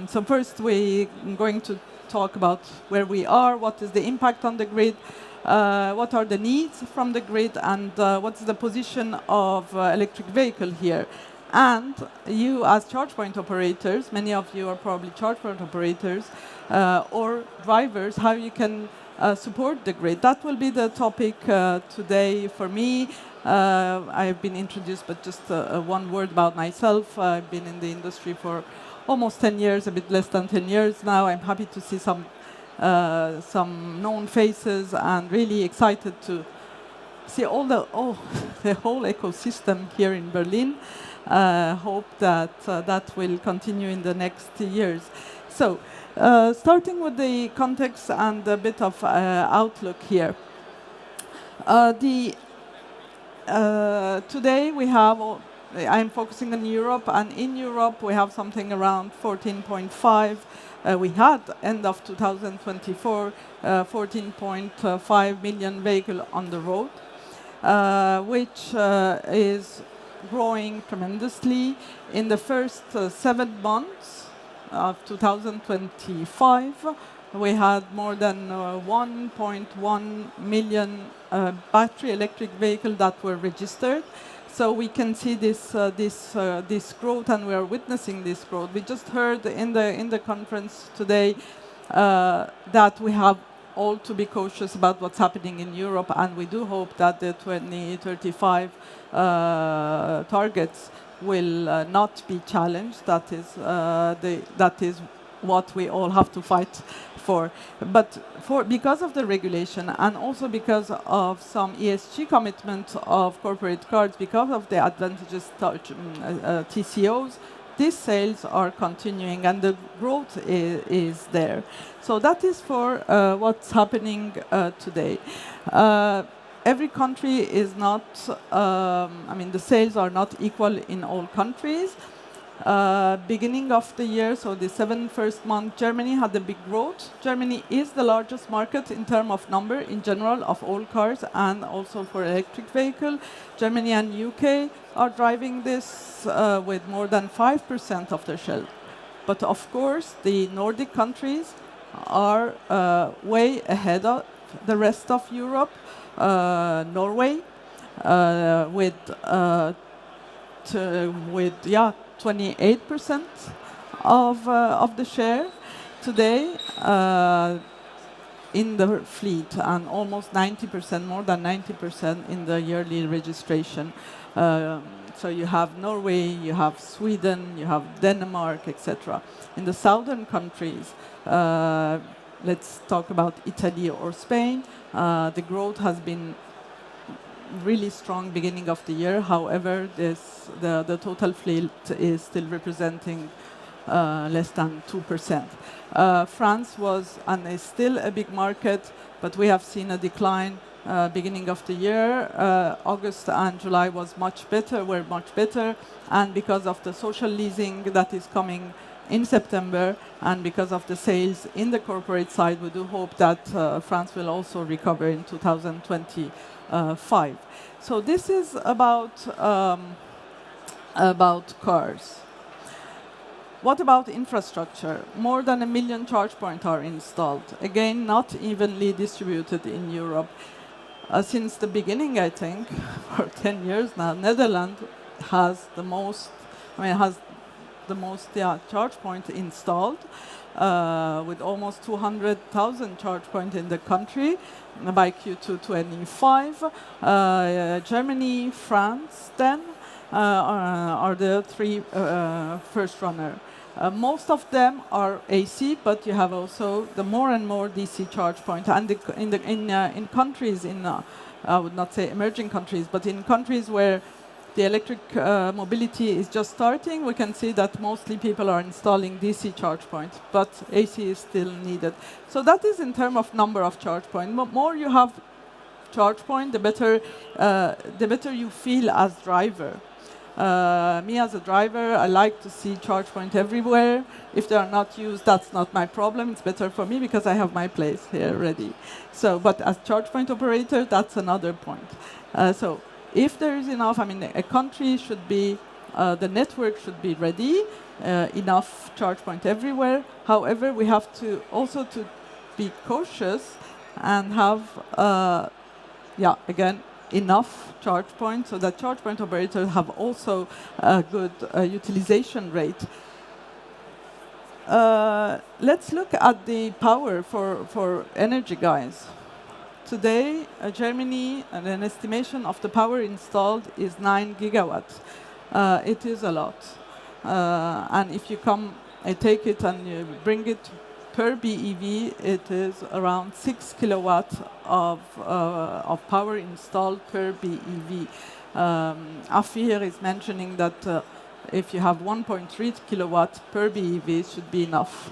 So first we're going to talk about where we are, what is the impact on the grid, what are the needs from the grid, and what's the position of electric vehicle here. And you as charge point operators, many of you are probably charge point operators or drivers, how you can support the grid. That will be the topic today for me. I've been introduced, but just one word about myself. I've been in the industry for almost 10 years, a bit less than 10 years now. I'm happy to see some known faces and really excited to see the whole ecosystem here in Berlin. Hope that that will continue in the next years. So, starting with the context and a bit of outlook here. Today we have, I'm focusing on Europe, and in Europe we have something around 14.5. We had, end of 2024, 14.5 million vehicles on the road, which is growing tremendously. In the first 7 months of 2025, we had more than 1.1 million battery electric vehicles that were registered. So we can see this growth, and we are witnessing this growth. We just heard in the conference today that we have all to be cautious about what's happening in Europe, and we do hope that the 2035 targets will not be challenged. That is what we all have to fight for. But because of the regulation, and also because of some ESG commitment of corporate cars, because of the advantages TCOs, these sales are continuing and the growth is there. So that is for what's happening today. Every country is not, the sales are not equal in all countries. Beginning of the year, so the first 7 months, Germany had a big growth. Germany is the largest market in terms of number in general of all cars and also for electric vehicle. Germany and UK are driving this with more than 5% of their share. But of course, the Nordic countries are way ahead of the rest of Europe. Norway with 28% of the share today in the fleet, and almost 90%, more than 90% in the yearly registration. So you have Norway, you have Sweden, you have Denmark, etc. In the southern countries, let's talk about Italy or Spain. The growth has been really strong beginning of the year. However, the total fleet is still representing less than 2%. France was and is still a big market, but we have seen a decline beginning of the year. August and July were much better, and because of the social leasing that is coming in September, and because of the sales in the corporate side, we do hope that France will also recover in 2025. So this is about cars. What about infrastructure? More than 1 million charge points are installed. Again, not evenly distributed in Europe. Since the beginning, I think, for 10 years now, Netherlands has the most, charge points installed, with almost 200,000 charge points in the country by Q2 25. Germany, France, then are the 3 first runners. Most of them are AC, but you have also the more and more DC charge points. And in countries, I would not say emerging countries, but in countries where the electric mobility is just starting, we can see that mostly people are installing DC charge points, but AC is still needed. So that is in terms of number of charge points. More you have charge point, the better you feel as driver. Me as a driver, I like to see charge point everywhere. If they are not used, that's not my problem. It's better for me because I have my place here ready. So, but as charge point operator, that's another point. If there is enough, a country should be, the network should be ready. enough charge point everywhere. However, we have to also to be cautious and have, again, enough charge points so that charge point operators have also a good utilization rate. Let's look at the power for energy, guys. Today, Germany, an estimation of the power installed is 9 gigawatts. It is a lot. And if you take it and you bring it per BEV, it is around 6 kilowatts of power installed per BEV. AFRY is mentioning that if you have 1.3 kilowatts per BEV, it should be enough.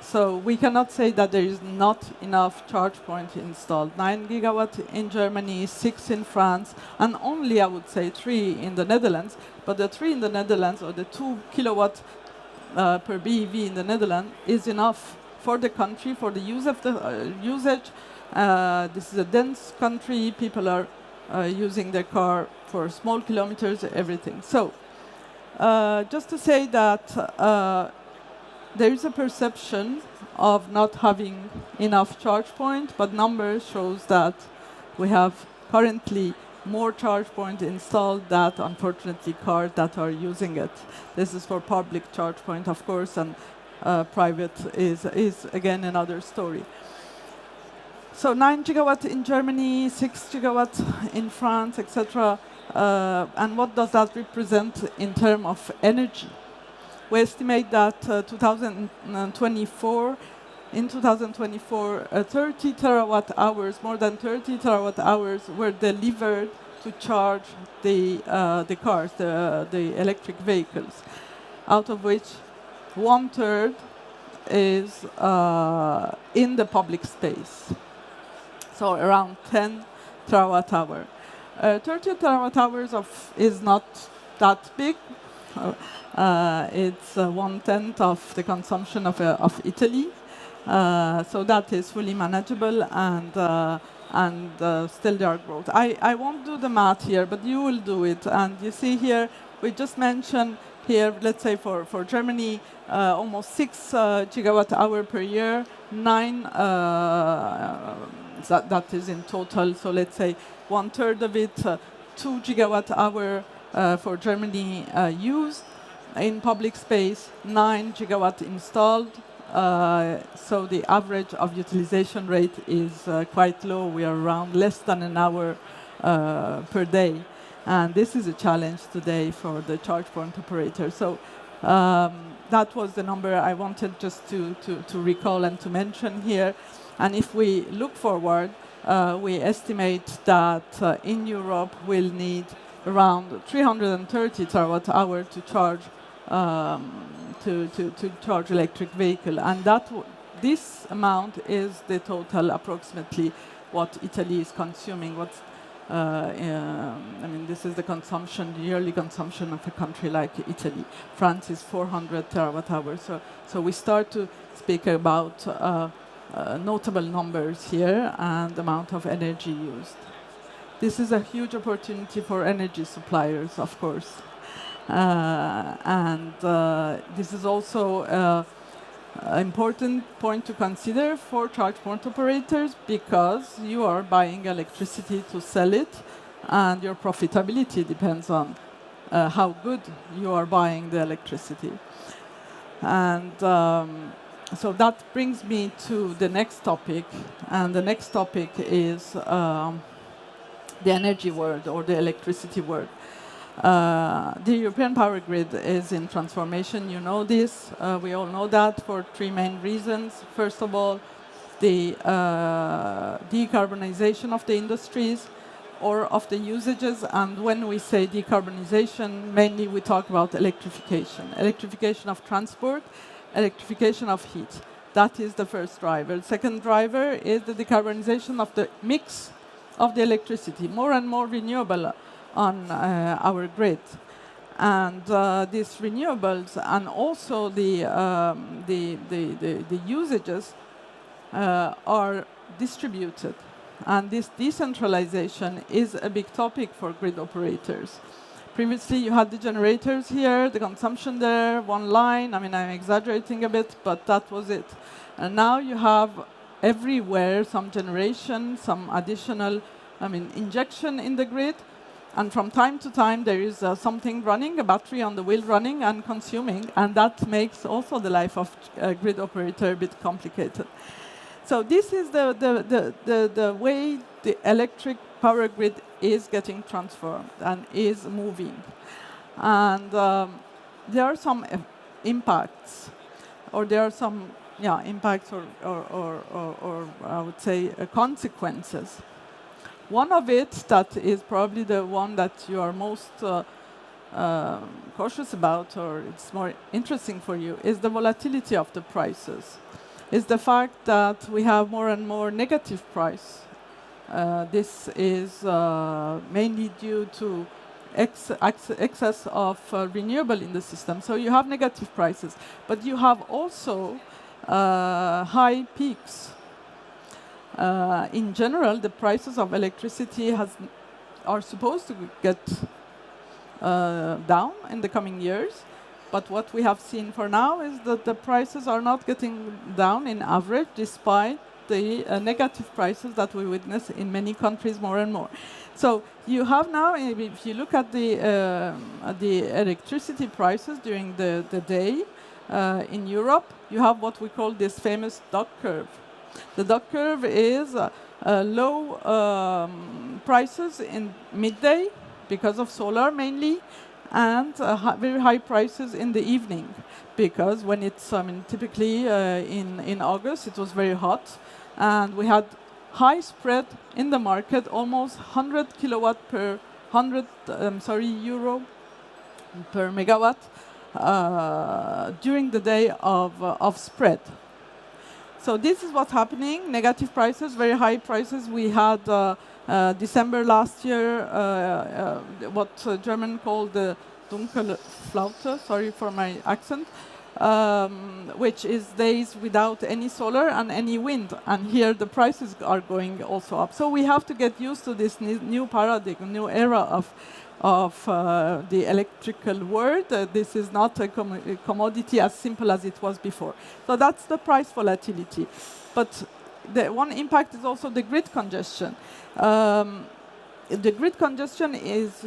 So we cannot say that there is not enough charge point installed. 9 gigawatts in Germany, 6 in France, and only, I would say, 3 in the Netherlands. But the 3 in the Netherlands, or the 2 kilowatts per BEV in the Netherlands, is enough for the country, for the use of the usage. This is a dense country. People are using their car for small kilometers, everything. So just to say that there is a perception of not having enough charge point, but numbers shows that we have currently more charge point installed than, unfortunately, cars that are using it. This is for public charge point, of course, and private is again another story. So 9 gigawatts in Germany, 6 gigawatts in France, etc. And what does that represent in terms of energy? We estimate that in 2024, 30 terawatt hours, more than 30 terawatt hours were delivered to charge the cars, the electric vehicles, out of which 1/3 is in the public space. So around 10 terawatt hour. 30 terawatt hours is not that big. It's 1/10 of the consumption of Italy. So that is fully manageable, and still there are growth. I won't do the math here, but you will do it. And you see here, we just mentioned here, let's say for Germany, almost 6 gigawatt hour per year, 9, that is in total. So let's say 1/3 of it, 2 gigawatt hour for Germany used in public space, 9 gigawatt installed. So the average of utilization rate is quite low. We are around less than an hour per day. And this is a challenge today for the charge point operator. So that was the number I wanted just to recall and to mention here. And if we look forward, we estimate that in Europe we'll need around 330 terawatt hour to charge to charge electric vehicle, and this amount is the total approximately what Italy is consuming. I mean, this is the consumption, the yearly consumption of a country like Italy. France is 400 terawatt hours. So we start to speak about notable numbers here and the amount of energy used. This is a huge opportunity for energy suppliers, of course. And this is also an important point to consider for charge point operators, because you are buying electricity to sell it, and your profitability depends on how good you are buying the electricity. And so that brings me to the next topic, and the next topic is the energy world, or the electricity world. The European power grid is in transformation. You know this. We all know that for 3 main reasons. First of all, the decarbonization of the industries or of the usages. And when we say decarbonization, mainly we talk about electrification. Electrification of transport, electrification of heat. That is the first driver. The second driver is the decarbonization of the mix of the electricity. More and more renewable on our grid, and these renewables and also the usages are distributed, and this decentralization is a big topic for grid operators, Previously, you had the generators here, the consumption there, one line. I mean, I'm exaggerating a bit, but that was it. And now you have everywhere some generation, some additional, injection in the grid. And from time to time, there is something running, a battery on the wheel running and consuming. And that makes also the life of a grid operator a bit complicated. So this is the way the electric power grid is getting transformed and is moving. And there are some impacts, or there are some impacts or I would say consequences. One of it that is probably the one that you are most cautious about, or it's more interesting for you, is the volatility of the prices. Is the fact that we have more and more negative price. This is mainly due to excess of renewable in the system. So you have negative prices, but you have also high peaks. In general, the prices of electricity are supposed to get down in the coming years. But what we have seen for now is that the prices are not getting down in average, despite the negative prices that we witness in many countries more and more. So you have now, if you look at the electricity prices during the day in Europe, you have what we call this famous duck curve. The duck curve is low prices in midday because of solar mainly, and very high prices in the evening, because when it's, typically in August, it was very hot, and we had high spread in the market, almost 100 kilowatt per euro per megawatt during the day of spread. So this is what's happening, negative prices, very high prices. We had December last year, what German called the Dunkelflaute, sorry for my accent, which is days without any solar and any wind. And here the prices are going also up. So we have to get used to this new paradigm, new era of the electrical world. This is not a commodity as simple as it was before. So that's the price volatility. But the one impact is also the grid congestion. The grid congestion is,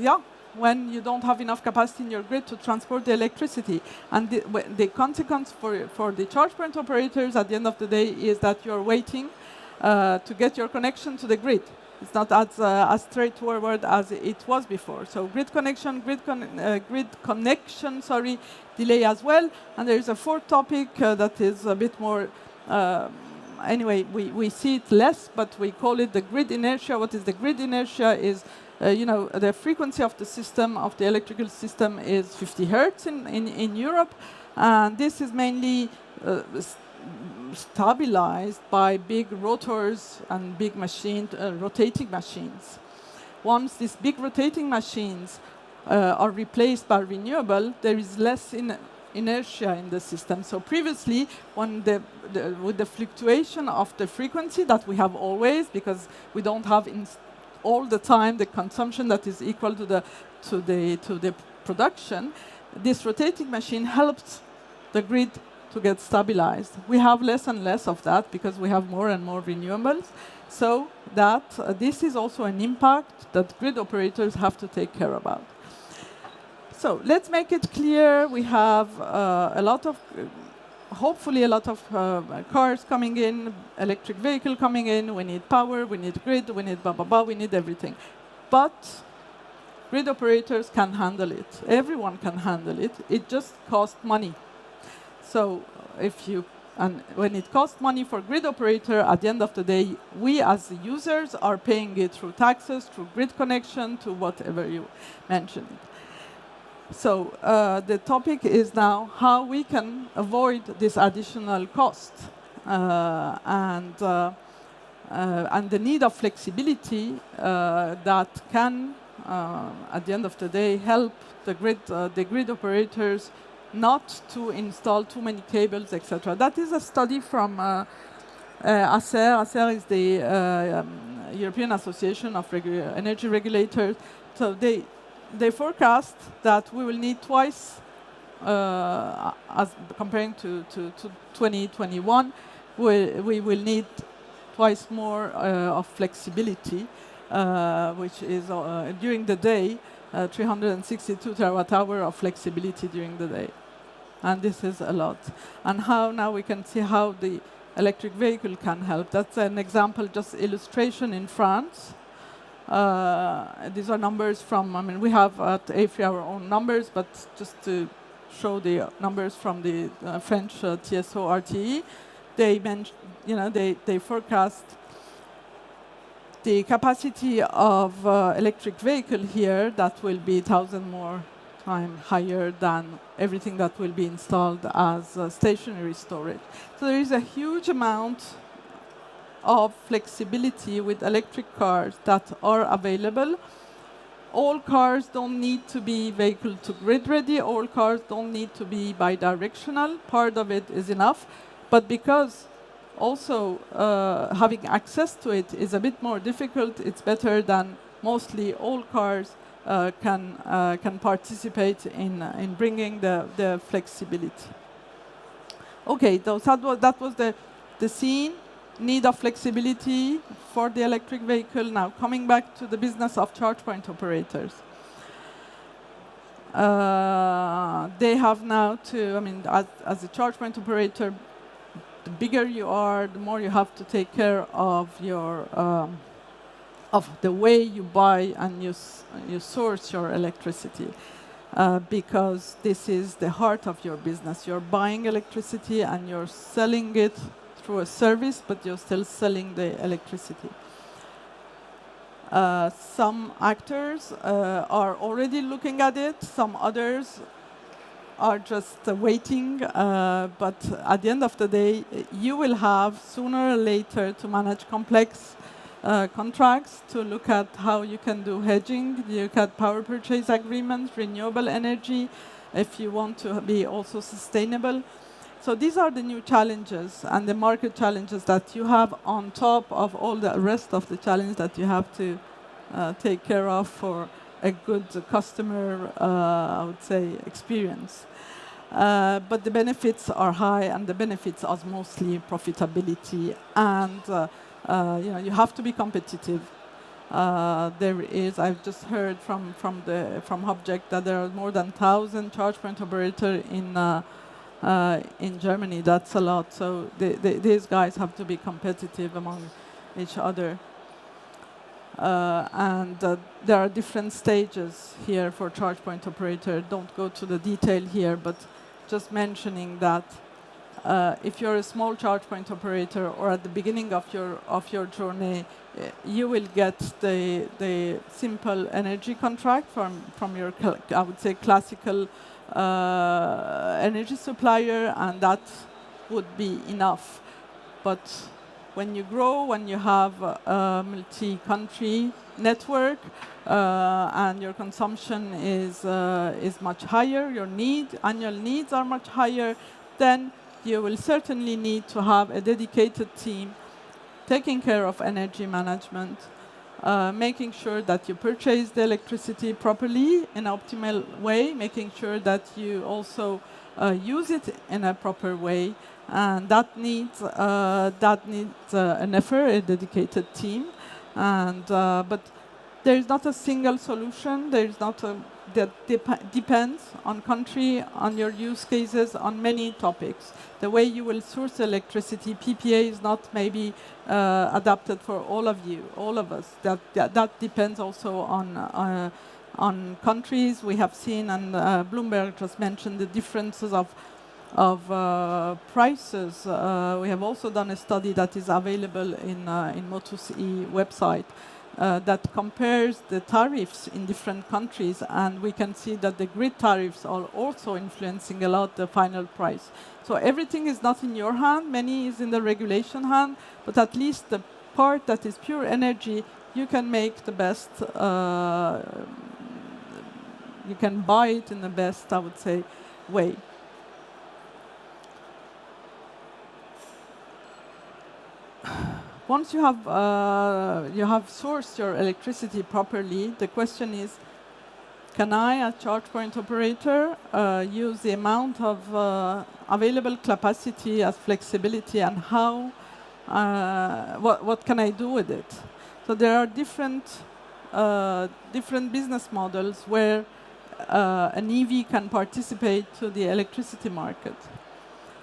when you don't have enough capacity in your grid to transport the electricity. And the consequence for the charge point operators at the end of the day is that you're waiting to get your connection to the grid. It's not as straightforward as it was before. So grid connection, delay as well. And there is a fourth topic that is a bit more, anyway, we see it less, but we call it the grid inertia. What is the grid inertia is, the frequency of the system, of the electrical system is 50 hertz in Europe. And this is mainly stabilized by big rotors and big rotating machines. Once these big rotating machines are replaced by renewable, there is less inertia in the system. So previously, with the fluctuation of the frequency that we have always, because we don't have all the time the consumption that is equal to the production, this rotating machine helps the grid to get stabilized. We have less and less of that because we have more and more renewables. So that this is also an impact that grid operators have to take care about. So let's make it clear. We have hopefully a lot of cars coming in, electric vehicle coming in. We need power, we need grid, we need we need everything. But grid operators can handle it. Everyone can handle it. It just costs money. So when it costs money for grid operator, at the end of the day, we as the users are paying it through taxes, through grid connection, to whatever you mentioned. So the topic is now how we can avoid this additional cost and the need of flexibility that can, at the end of the day, help the grid operators not to install too many cables, etc. That is a study from ACER. ACER is the European Association of Energy Regulators. So they they forecast that we will need twice, as comparing to 2021, we will need twice more of flexibility, which is during the day, 362 terawatt-hour of flexibility during the day. And this is a lot. And how now we can see how the electric vehicle can help. That's an example, just illustration in France. These are numbers from, I mean, we have at AFRY our own numbers, but just to show the numbers from the French TSO RTE, they forecast the capacity of electric vehicle here that will be 1,000 more times higher than everything that will be installed as stationary storage. So there is a huge amount of flexibility with electric cars that are available. All cars don't need to be vehicle to grid ready. All cars don't need to be bidirectional. Part of it is enough. But because also having access to it is a bit more difficult, it's better than mostly all cars can participate in bringing the flexibility. Okay, that was the scene. Need of flexibility for the electric vehicle. Now, coming back to the business of charge point operators. They have now to, I mean, as a charge point operator, the bigger you are, the more you have to take care of your of the way you buy and you source your electricity, because this is the heart of your business. You're buying electricity and you're selling it through a service, but you're still selling the electricity. Some actors are already looking at it. Some others are just waiting. But at the end of the day, you will have sooner or later to manage complex contracts, to look at how you can do hedging, look at power purchase agreements, renewable energy, if you want to be also sustainable. So these are the new challenges and the market challenges that you have on top of all the rest of the challenges that you have to take care of for a good customer, I would say, experience. But the benefits are high, and the benefits are mostly profitability, and you have to be competitive. I've just heard from Object that there are more than 1,000 charge point operators in Germany. That's a lot. So these guys have to be competitive among each other. There are different stages here for charge point operator. Don't go to the detail here, but just mentioning that if you're a small charge point operator or at the beginning of your journey, you will get the simple energy contract from your, I would say, classical energy supplier, and that would be enough. But when you grow, when you have a multi-country network and your consumption is much higher, your annual needs are much higher, then you will certainly need to have a dedicated team taking care of energy management, making sure that you purchase the electricity properly in an optimal way, making sure that you also use it in a proper way. And that needs an effort, a dedicated team. But there is not a single solution. There is not that depends on country, on your use cases, on many topics. The way you will source electricity, PPA is not maybe adapted for all of you, all of us. That depends also on countries. We have seen, and Bloomberg just mentioned the differences of prices. We have also done a study that is available in Motus E website that compares the tariffs in different countries, and we can see that the grid tariffs are also influencing a lot the final price. So everything is not in your hand, many is in the regulation hand, but at least the part that is pure energy, you can make the best, you can buy it in the best, I would say, way. Once you have sourced your electricity properly, the question is, can I, as charge point operator, use the amount of available capacity as flexibility, and how, what can I do with it? So there are different business models where an EV can participate to the electricity market.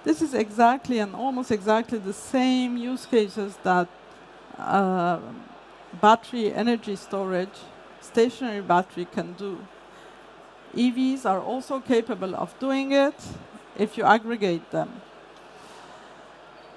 This is exactly and almost exactly the same use cases that battery energy storage, stationary battery can do. EVs are also capable of doing it if you aggregate them.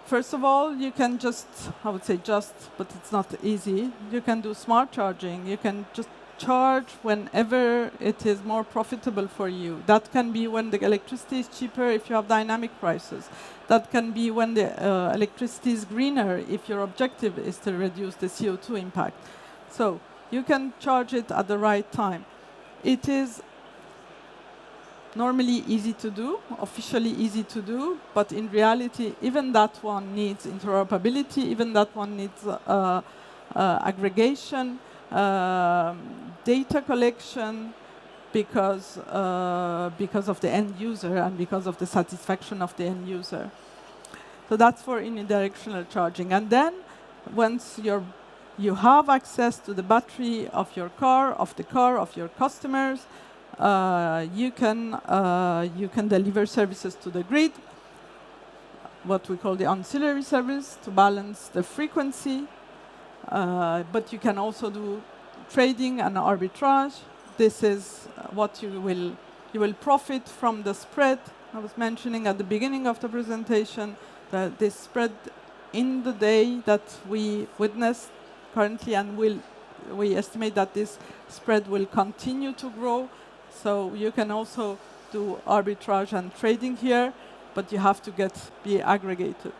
First of all, you can just, I would say just, but it's not easy, you can do smart charging. You can just charge whenever it is more profitable for you. That can be when the electricity is cheaper if you have dynamic prices. That can be when the electricity is greener if your objective is to reduce the CO2 impact. So you can charge it at the right time. It is normally easy to do, officially easy to do, but in reality, even that one needs interoperability, even that one needs aggregation, data collection, because of the end user and because of the satisfaction of the end user. So that's for unidirectional charging. And then once you have access to the battery of your car, of your customers, you can deliver services to the grid, what we call the ancillary service, to balance the frequency. But you can also do trading and arbitrage. This is what you will profit from the spread. I was mentioning at the beginning of the presentation that this spread in the day that we witness currently, and we estimate that this spread will continue to grow. So you can also do arbitrage and trading here, but you have to be aggregated.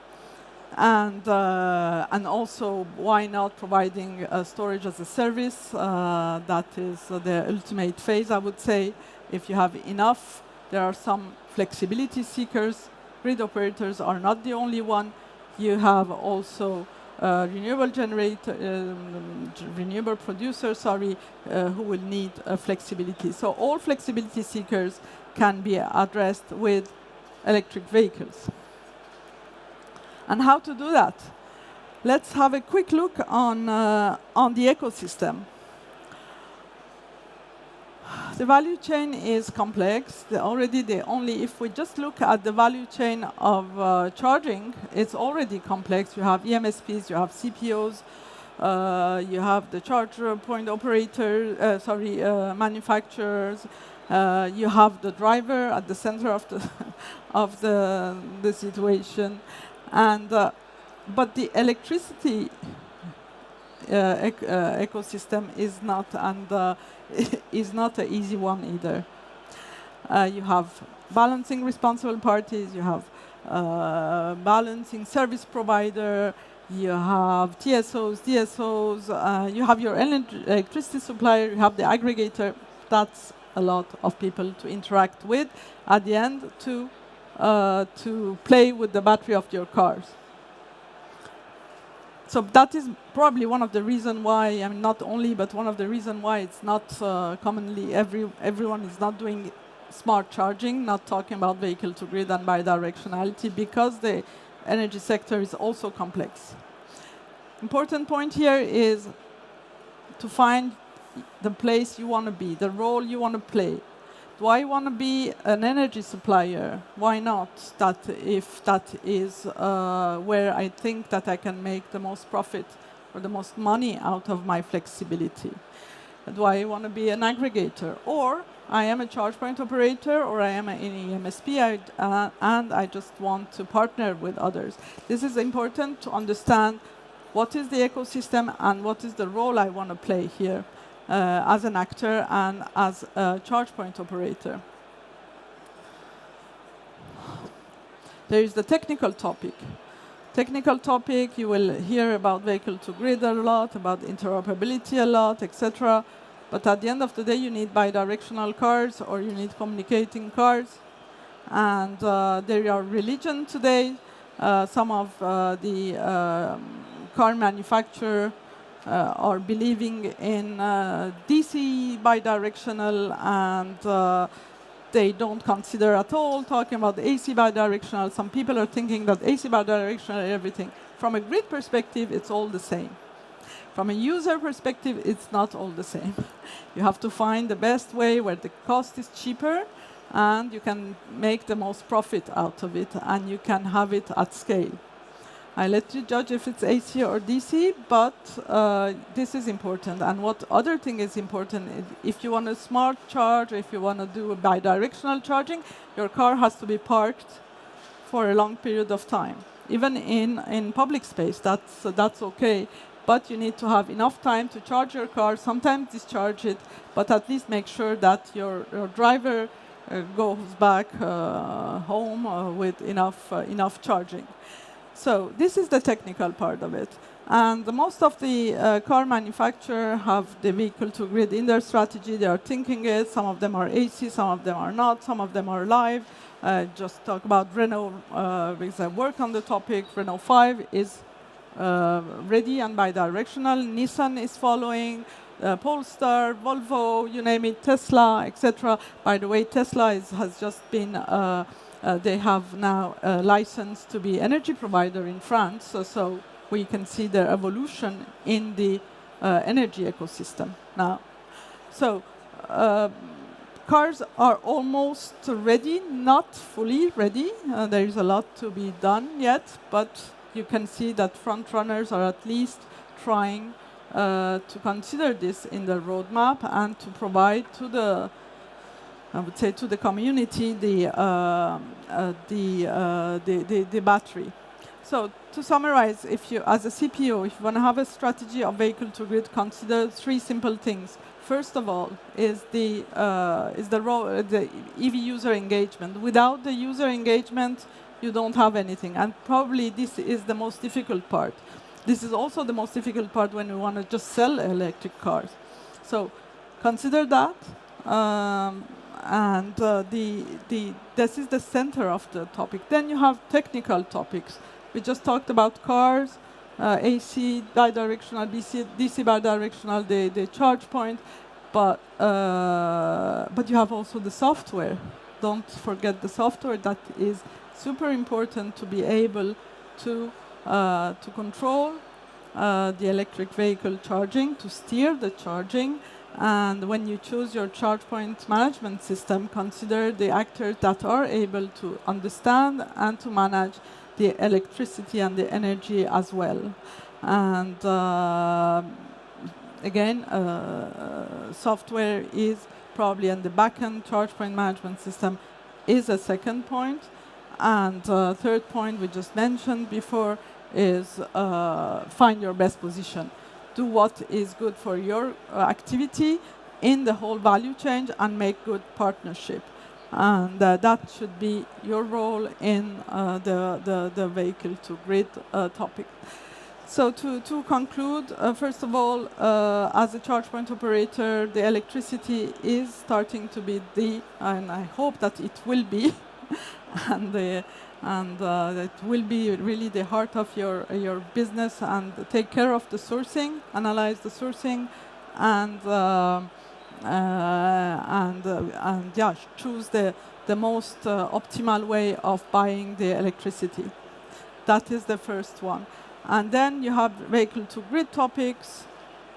And also, why not providing storage as a service? That is the ultimate phase, I would say. If you have enough, there are some flexibility seekers. Grid operators are not the only one. You have also renewable producers, who will need flexibility. So all flexibility seekers can be addressed with electric vehicles. And how to do that? Let's have a quick look on the ecosystem. The value chain is complex. If we just look at the value chain of charging, it's already complex. You have EMSPs, you have CPOs, you have the charger point operator, manufacturers, you have the driver at the center of the situation. And but the electricity ecosystem is not an easy one either. You have balancing responsible parties, you have balancing service provider, you have TSOs, DSOs, you have your electricity supplier, you have the aggregator. That's a lot of people to interact with at the end to play with the battery of your cars. So that is probably one of the reasons why, not only, but one of the reasons why it's not commonly, everyone is not doing smart charging, not talking about vehicle to grid and bidirectionality, because the energy sector is also complex. Important point here is to find the place you want to be, the role you want to play. Do I want to be an energy supplier? Why not? If that is where I think that I can make the most profit or the most money out of my flexibility. Do I want to be an aggregator? Or I am a charge point operator, or I am an EMSP, and I just want to partner with others. This is important to understand what is the ecosystem and what is the role I want to play here. As an actor and as a charge point operator. There is the technical topic. Technical topic, you will hear about vehicle to grid a lot, about interoperability a lot, etc. But at the end of the day, you need bidirectional cars, or you need communicating cars. And there are religion today. Some of the car manufacturers are believing in DC bidirectional, and they don't consider at all talking about AC bidirectional. Some people are thinking that AC bidirectional is everything. From a grid perspective, it's all the same. From a user perspective, it's not all the same. You have to find the best way where the cost is cheaper and you can make the most profit out of it, and you can have it at scale. I let you judge if it's AC or DC, but this is important. And what other thing is important, if you want a smart charge, if you want to do a bidirectional charging, your car has to be parked for a long period of time. Even in public space, that's okay. But you need to have enough time to charge your car, sometimes discharge it, but at least make sure that your driver goes back home with enough charging. So this is the technical part of it. And most of the car manufacturers have the vehicle-to-grid in their strategy. They are thinking it. Some of them are AC, some of them are not, some of them are live. Just talk about Renault, because I work on the topic. Renault 5 is ready and bidirectional. Nissan is following. Polestar, Volvo, you name it, Tesla, etc. By the way, Tesla has just been, they have now a license to be energy provider in France, so we can see their evolution in the energy ecosystem now. So cars are almost ready, not fully ready. There is a lot to be done yet, but you can see that front runners are at least trying to consider this in the roadmap and to provide to the, I would say, to the community the battery. So to summarize, if you, as a CPO, if you want to have a strategy of vehicle-to-grid, consider 3 simple things. First of all, is the EV user engagement. Without the user engagement, you don't have anything, and probably this is the most difficult part. This is also the most difficult part when you want to just sell electric cars. So consider that, and this is the center of the topic. Then you have technical topics. We just talked about cars, AC bidirectional, DC bidirectional, the charge point, but you have also the software. Don't forget the software. That is super important to be able to control the electric vehicle charging, to steer the charging. And when you choose your charge point management system, consider the actors that are able to understand and to manage the electricity and the energy as well. And again, software is probably, and the backend charge point management system is a second point. And third point we just mentioned before is find your best position. Do what is good for your activity in the whole value chain and make good partnership. And that should be your role in the vehicle-to-grid topic. So to conclude, first of all, as a charge point operator, the electricity is starting to be and I hope that it will be, and it will be really the heart of your business, and take care of the sourcing, analyze the sourcing, and yeah, choose the most optimal way of buying the electricity. That is the first one. And then you have vehicle-to-grid topics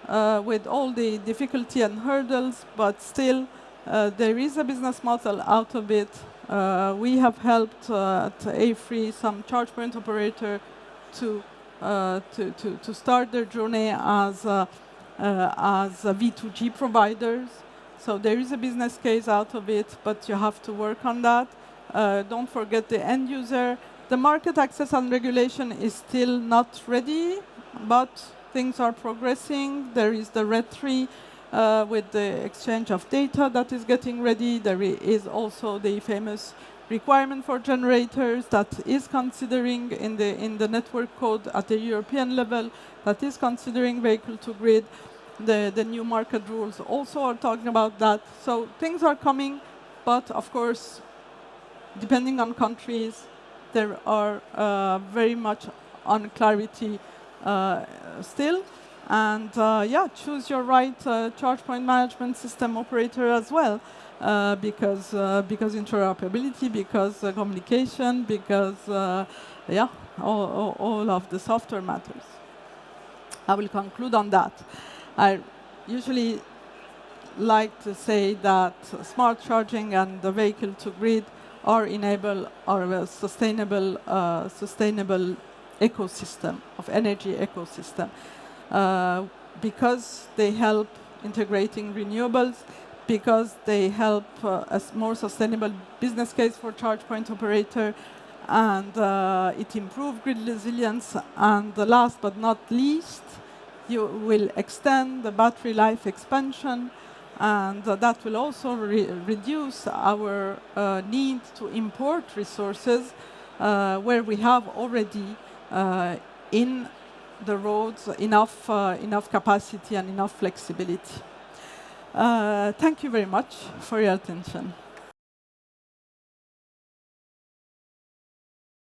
with all the difficulty and hurdles, but still there is a business model out of it. We have helped at AFRY some charge point operator to start their journey as V2G providers. So there is a business case out of it, but you have to work on that. Don't forget the end user. The market access and regulation is still not ready, but things are progressing. There is the RED 3 with the exchange of data that is getting ready. There is also the famous requirement for generators that is considering in the network code at the European level, that is considering vehicle-to-grid. The new market rules also are talking about that. So things are coming, but of course, depending on countries, there are very much unclarity still. And yeah, choose your right charge point management system operator as well, because interoperability, because communication, because yeah, all of the software matters. I will conclude on that. I usually like to say that smart charging and the vehicle to grid enable our sustainable ecosystem of energy ecosystem, because they help integrating renewables, because they help a more sustainable business case for charge point operator, and it improves grid resilience. And last but not least, you will extend the battery life expansion, and that will also reduce our need to import resources where we have already in the roads enough capacity and enough flexibility. Thank you very much for your attention.